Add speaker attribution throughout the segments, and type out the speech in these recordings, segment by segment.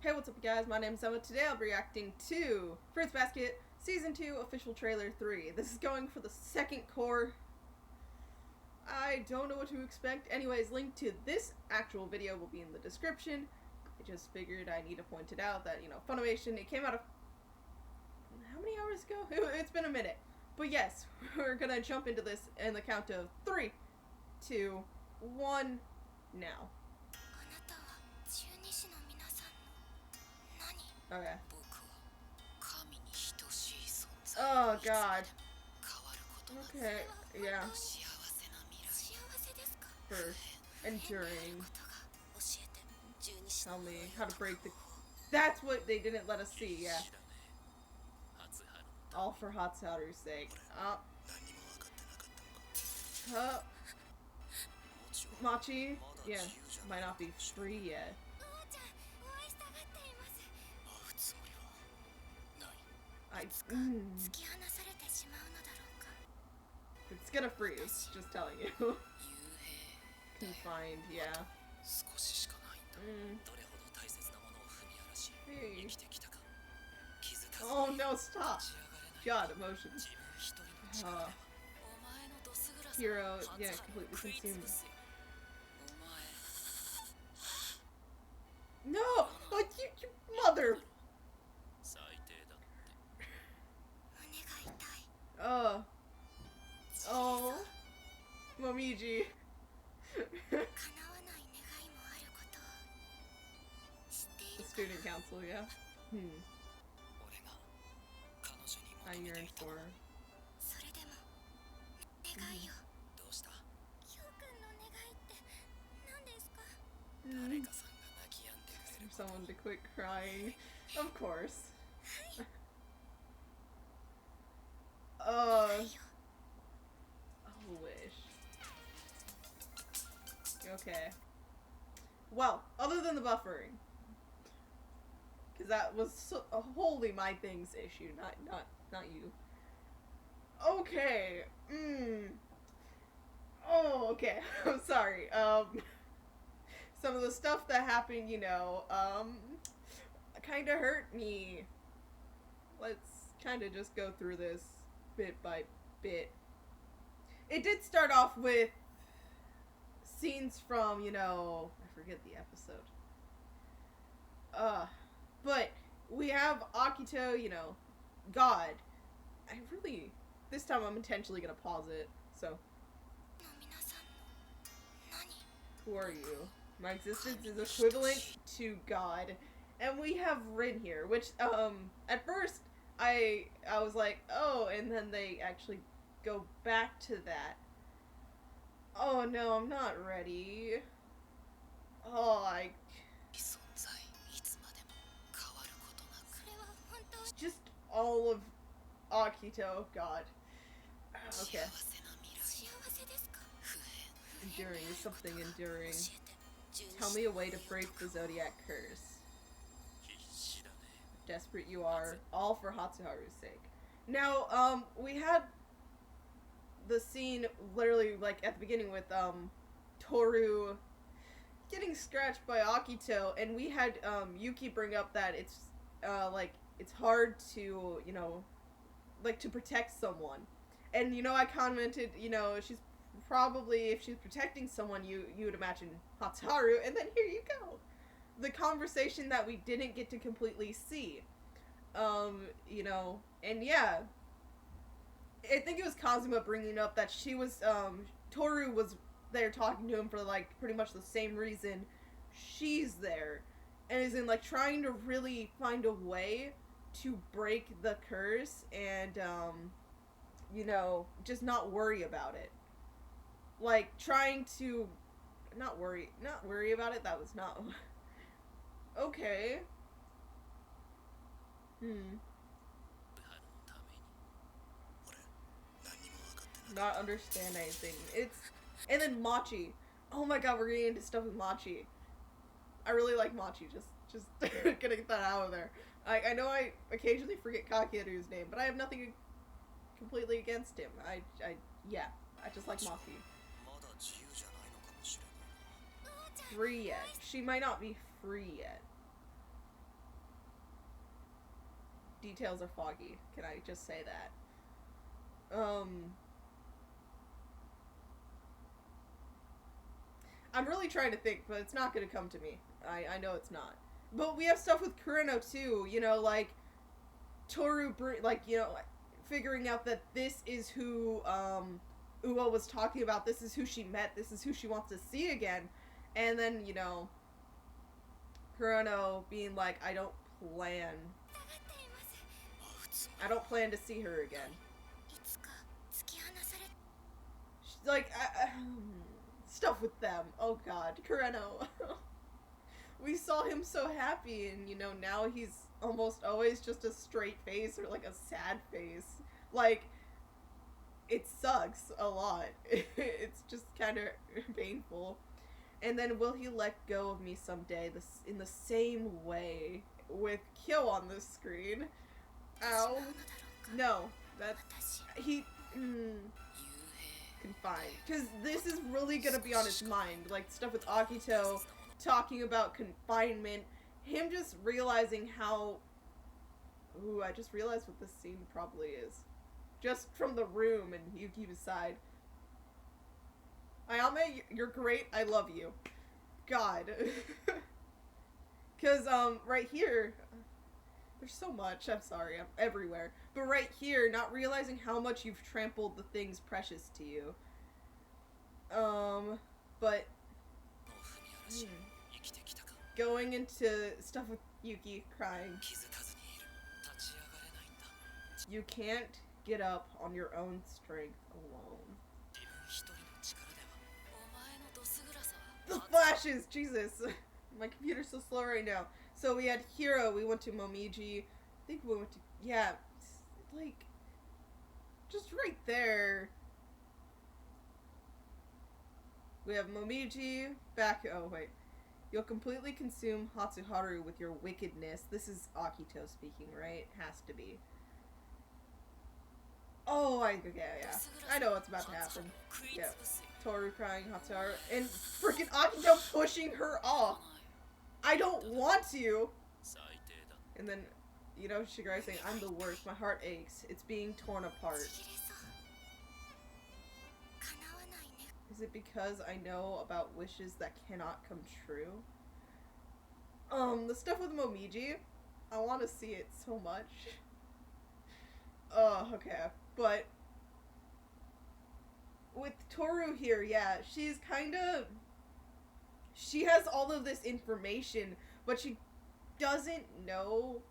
Speaker 1: Hey, what's up guys, my name is Emma. Today I'll be reacting to Fruits Basket Season 2 Official Trailer 3. This is going for the second core. I don't know what to expect. Anyways, link to this actual video will be in the description. I just figured I need to point it out that, Funimation, it came out of... how many hours ago? It's been a minute. But yes, we're gonna jump into this in the count of 3, 2, 1, now. Okay. Oh god. Okay, yeah. First, enduring. Tell me how to break the... That's what they didn't let us see, yeah. All for Hatsuharu's sake. Machi? Yeah, might not be free yet. It's gonna freeze, just telling you. Confined, yeah. Hey. Oh no, stop! God, emotions. Hero, yeah, completely consumed. No! Oh, you mother! Oh. Momiji. The student council, yeah. I yearn for her. For someone to quit crying. Of course. Wish. Okay. Well, other than the buffering. Because that was wholly my thing's issue, not you. Okay. Oh, okay. I'm sorry. Some of the stuff that happened, kind of hurt me. Let's kind of just go through this bit by bit. It did start off with scenes from, I forget the episode. But we have Akito, God. This time I'm intentionally gonna pause it, so. Who are you? My existence is equivalent to God. And we have Rin here, which, at first, I was like, oh, and then they actually go back to that. Oh no, I'm not ready. Oh, just all of Akito, God. Okay. Enduring is something enduring. Tell me a way to break the Zodiac curse. Desperate you are, all for Hatsuharu's sake. Now, we had the scene literally like at the beginning with Toru getting scratched by Akito, and we had Yuki bring up that it's it's hard to to protect someone, and I commented she's probably, if she's protecting someone, you would imagine Hatsuharu, and then here you go, the conversation that we didn't get to completely see, and yeah. I think it was Kazuma bringing up that she was, Toru was there talking to him for, pretty much the same reason she's there. And is in, trying to really find a way to break the curse and, just not worry about it. Trying to not worry about it, that was not... Okay. Not understand anything. And then Machi. Oh my god, we're getting into stuff with Machi. I really like Machi, just gonna get that out of there. I know I occasionally forget Kakeru's name, but I have nothing completely against him. I just like Machi. Free yet. She might not be free yet. details are foggy. Can I just say that? I'm really trying to think, but it's not gonna come to me. I know it's not. But we have stuff with Kureno too, you know, like Toru, like, you know, figuring out that this is who Uo was talking about. This is who she met. This is who she wants to see again. And then, you know, Kureno being like, I don't plan to see her again. Like, stuff with them. Oh god, Kureno. We saw him so happy, and, you know, now he's almost always just a straight face or, like, a sad face. Like, it sucks a lot. It's just kind of painful. And then, will he let go of me someday? This in the same way with Kyo on the screen. Ow. No. That... He... confined. Because this is really gonna be on his mind. Like, stuff with Akito, talking about confinement, him just realizing how... Ooh, I just realized what this scene probably is. Just from the room and Yuki beside. Ayame, you're great, I love you. God. Because, right here... There's so much, I'm sorry, I'm everywhere. But right here, not realizing how much you've trampled the things precious to you. But... Going into stuff with Yuki crying. You can't get up on your own strength alone. The flashes! Jesus! My computer's so slow right now. So we had Hiro, we went to Momiji. I think we went to... Yeah, like... Just right there. We have Momiji, back... Oh, wait. You'll completely consume Hatsuharu with your wickedness. This is Akito speaking, right? Has to be. Oh, yeah. I know what's about to happen. Yeah. Toru crying, Hatsuharu, and freaking Akito pushing her off. I don't want to! And then, you know, Shigure saying, I'm the worst, my heart aches, it's being torn apart. Is it because I know about wishes that cannot come true? The stuff with Momiji, I want to see it so much. Okay, but with Toru here, yeah, she's kinda... She has all of this information, but she doesn't know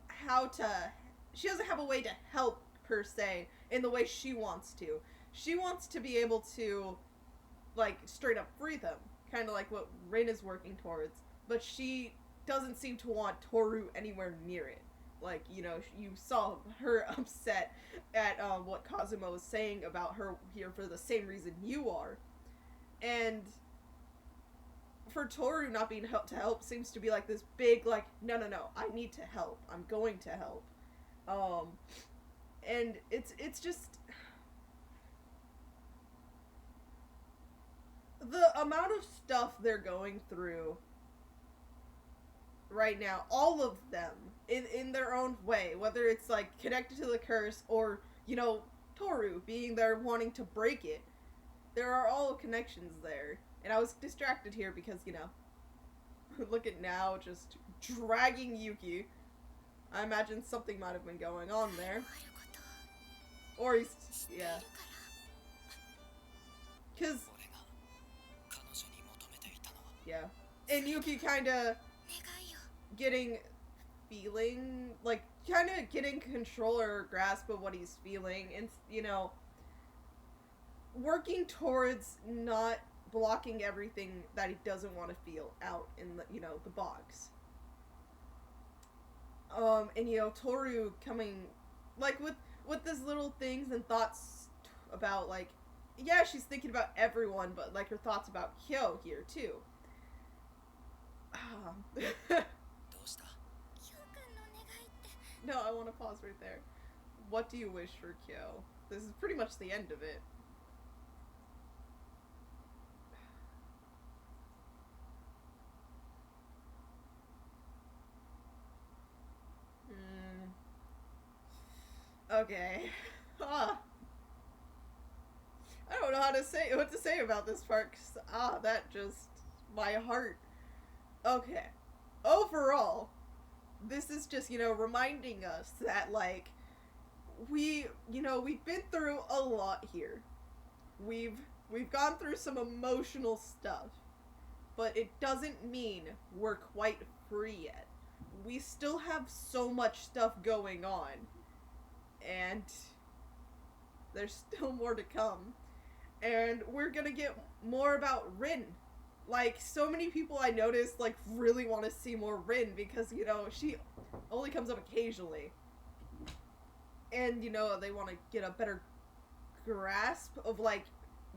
Speaker 1: how to... She doesn't have a way to help, per se, in the way she wants to. She wants to be able to, like, straight up free them. Kind of like what Rin is working towards. But she doesn't seem to want Toru anywhere near it. Like, you know, you saw her upset at what Kazuma was saying about her here for the same reason you are. And for Toru not being helped to help seems to be like this big, like, no, I need to help. I'm going to help. And it's just... The amount of stuff they're going through right now, all of them, in their own way, whether it's, like, connected to the curse or, you know, Toru being there wanting to break it, there are all connections there. And I was distracted here because, you know, look at now, just dragging Yuki. I imagine something might have been going on there. Or he's, yeah. Because, yeah. And Yuki kinda getting control or grasp of what he's feeling, and, you know, working towards not blocking everything that he doesn't want to feel out in the, you know, the box. And, you know, Toru coming, like, with these little things and thoughts about, like, yeah, she's thinking about everyone, but, like, her thoughts about Kyo here, too. No, I want to pause right there. What do you wish for Kyo? This is pretty much the end of it. Okay. Ah. I don't know what to say about this part, 'cause, that just, my heart. Okay. Overall, this is just, reminding us that, like, we've been through a lot here. We've gone through some emotional stuff, but it doesn't mean we're quite free yet. We still have so much stuff going on, and there's still more to come. And we're gonna get more about Rin. Like, so many people I noticed, like, really want to see more Rin because, she only comes up occasionally. And, they want to get a better grasp of, like,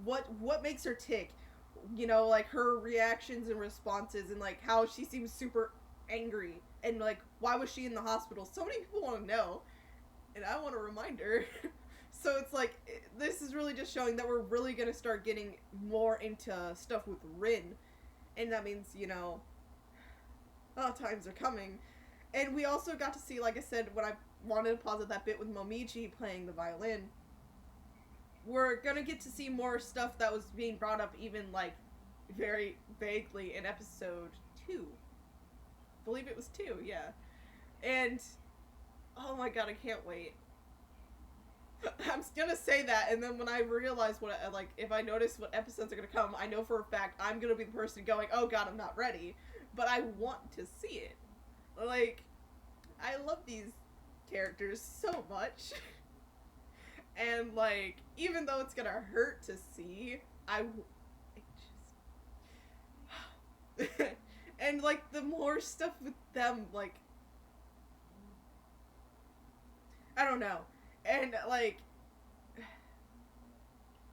Speaker 1: what makes her tick. Like, her reactions and responses and, like, how she seems super angry. And, like, why was she in the hospital? So many people want to know. And I want to remind her. So it's like, this is really just showing that we're really going to start getting more into stuff with Rin. And that means, times are coming. And we also got to see, like I said, when I wanted to pause at that bit with Momiji playing the violin, we're going to get to see more stuff that was being brought up even, like, very vaguely in episode 2. I believe it was 2, yeah. And, oh my god, I can't wait. I'm gonna say that, and then when I realize if I notice what episodes are gonna come, I know for a fact I'm gonna be the person going, oh god, I'm not ready. But I want to see it. Like, I love these characters so much. And, like, even though it's gonna hurt to see, and, like, the more stuff with them, like, I don't know. And, like,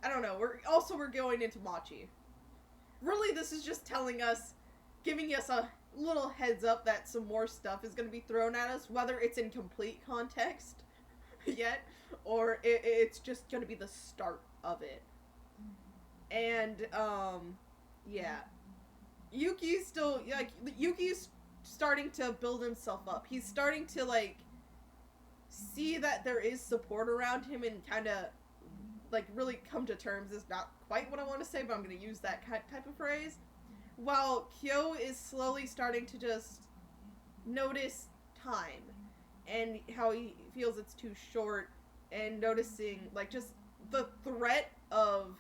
Speaker 1: I don't know. We're going into Machi. Really, this is just giving us a little heads up that some more stuff is going to be thrown at us, whether it's in complete context yet, or it's just going to be the start of it. And, yeah. Yuki's starting to build himself up. He's starting to, like, see that there is support around him and kind of, like, really come to terms is not quite what I want to say, but I'm going to use that type of phrase. While Kyo is slowly starting to just notice time and how he feels it's too short, and noticing, like, just the threat of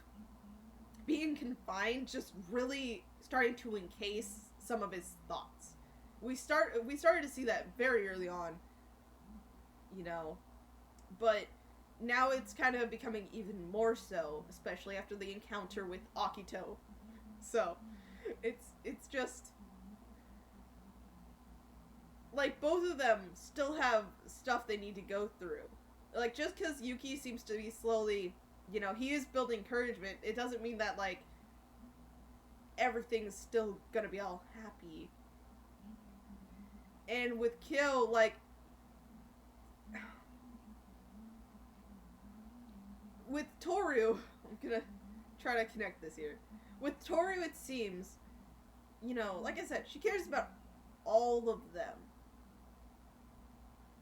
Speaker 1: being confined just really starting to encase some of his thoughts. We started to see that very early on. But now it's kind of becoming even more so, especially after the encounter with Akito. So, it's just, like, both of them still have stuff they need to go through. Like, just because Yuki seems to be slowly, he is building encouragement, it doesn't mean that, like, everything's still gonna be all happy. And with Kyo, like, with Toru, I'm gonna try to connect this here. With Toru, it seems, like I said, she cares about all of them.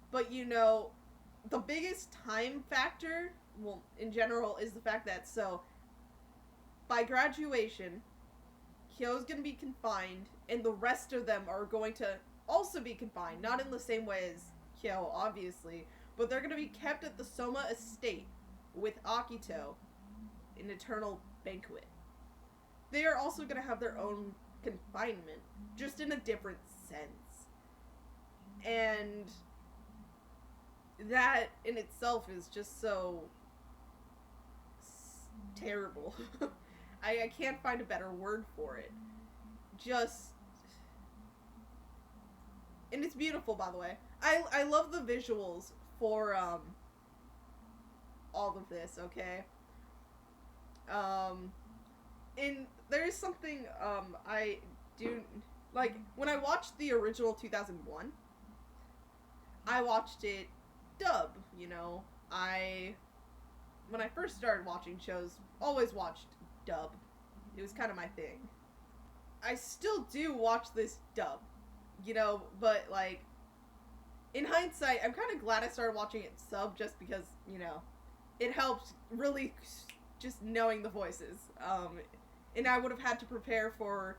Speaker 1: But, the biggest time factor, well, in general, is the fact that, by graduation, Kyo's gonna be confined, and the rest of them are going to also be confined. Not in the same way as Kyo, obviously, but they're gonna be kept at the Soma estate with Akito in eternal banquet. They are also going to have their own confinement, just in a different sense. And that in itself is just so terrible. I can't find a better word for it. And it's beautiful, by the way. I love the visuals for all of this, okay? And there's something, I do, like, when I watched the original 2001, I watched it dub, when I first started watching shows, always watched dub. It was kind of my thing. I still do watch this dub, but, like, in hindsight, I'm kind of glad I started watching it sub just because, you know, it helped really just knowing the voices. And I would have had to prepare for,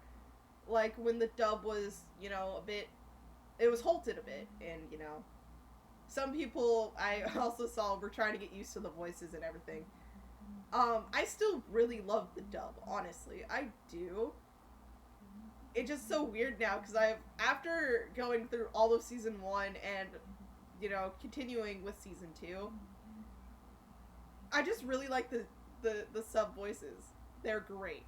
Speaker 1: like, when the dub was, you know, a bit, it was halted a bit, and, you know, some people I also saw were trying to get used to the voices and everything. I still really love the dub, honestly. I do. It's just so weird now because after going through all of season 1 and, you know, continuing with season 2, I just really like the sub voices. They're great.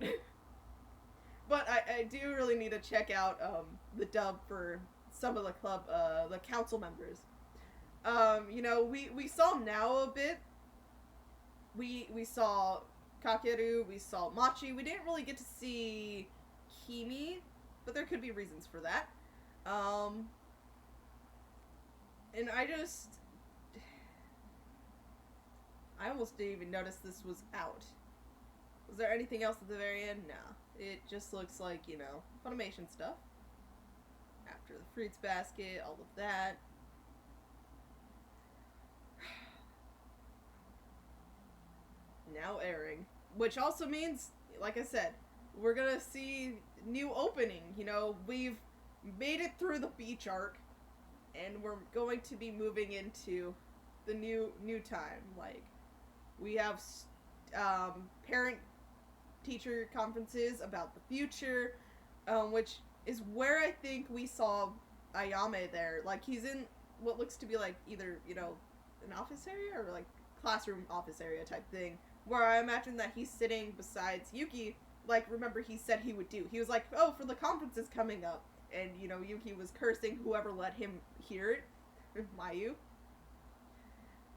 Speaker 1: But I do really need to check out the dub for some of the council members. You know, we saw Nao a bit. We saw Kakeru, we saw Machi. We didn't really get to see Kimi, but there could be reasons for that. And I almost didn't even notice this was out. Was there anything else at the very end? No. It just looks like, you know, Funimation stuff. After the Fruits Basket, all of that. Now airing. Which also means, like I said, we're gonna see new opening. You know, we've made it through the beach arc, and we're going to be moving into the new time. Like, we have parent teacher conferences about the future, which is where I think we saw Ayame there. Like, he's in what looks to be like either, you know, an office area or like classroom office area type thing, where I imagine that he's sitting besides Yuki. Like, remember he said he would do. He was like, oh, for the conferences coming up. And, you know, Yuki was cursing whoever let him hear it. Mayu.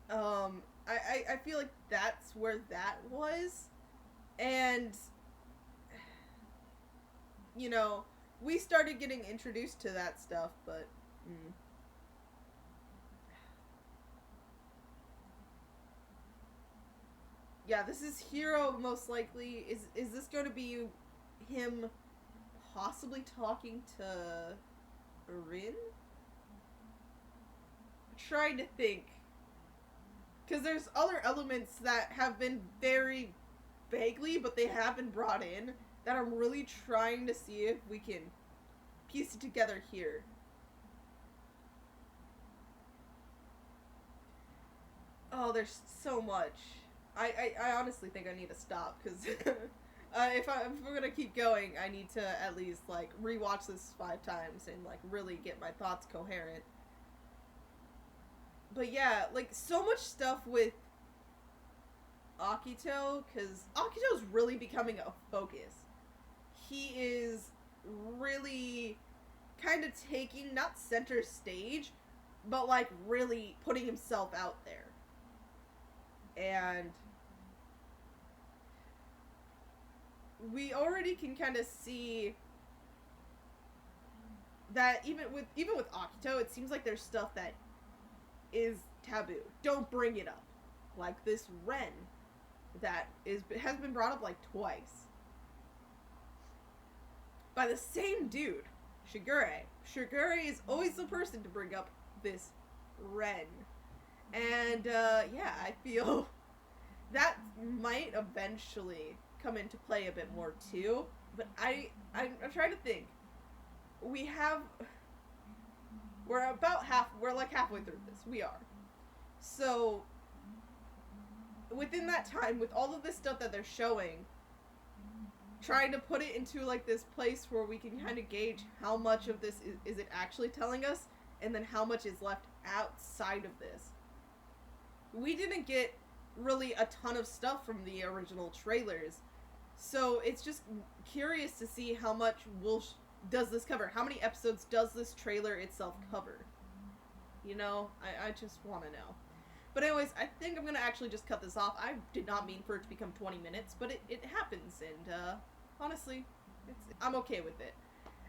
Speaker 1: I feel like that's where that was. And, you know, we started getting introduced to that stuff, but... Yeah, this is Hiro, most likely. Is this going to be him possibly talking to Rin? I'm trying to think. Because there's other elements that have been very vaguely, but they have been brought in, that I'm really trying to see if we can piece it together here. Oh, there's so much. I honestly think I need to stop, because if we're gonna keep going, I need to at least, like, rewatch this 5 times and, like, really get my thoughts coherent. But yeah, like, so much stuff with Akito, because Akito's really becoming a focus. He is really kind of taking, not center stage, but, like, really putting himself out there. And we already can kind of see that even with Akito, it seems like there's stuff that is taboo. Don't bring it up. Like this Ren that has been brought up like twice by the same dude, Shigure. Shigure is always the person to bring up this Ren. And yeah, I feel that might eventually come into play a bit more too. But I'm trying to think. We're like halfway through this. We are. So within that time, with all of this stuff that they're showing, trying to put it into like this place where we can kind of gauge how much of this is it actually telling us, and then how much is left outside of this. We didn't get really a ton of stuff from the original trailers, so it's just curious to see how much does this cover. How many episodes does this trailer itself cover? You know, I just want to know. But anyways, I think I'm going to actually just cut this off. I did not mean for it to become 20 minutes, but it happens, and honestly, I'm okay with it.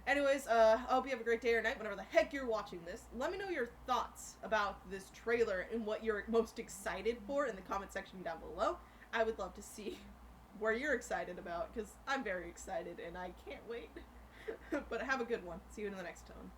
Speaker 1: Anyways, I hope you have a great day or night, whenever the heck you're watching this. Let me know your thoughts about this trailer and what you're most excited for in the comment section down below. I would love to see where you're excited about, because I'm very excited and I can't wait. But have a good one. See you in the next one.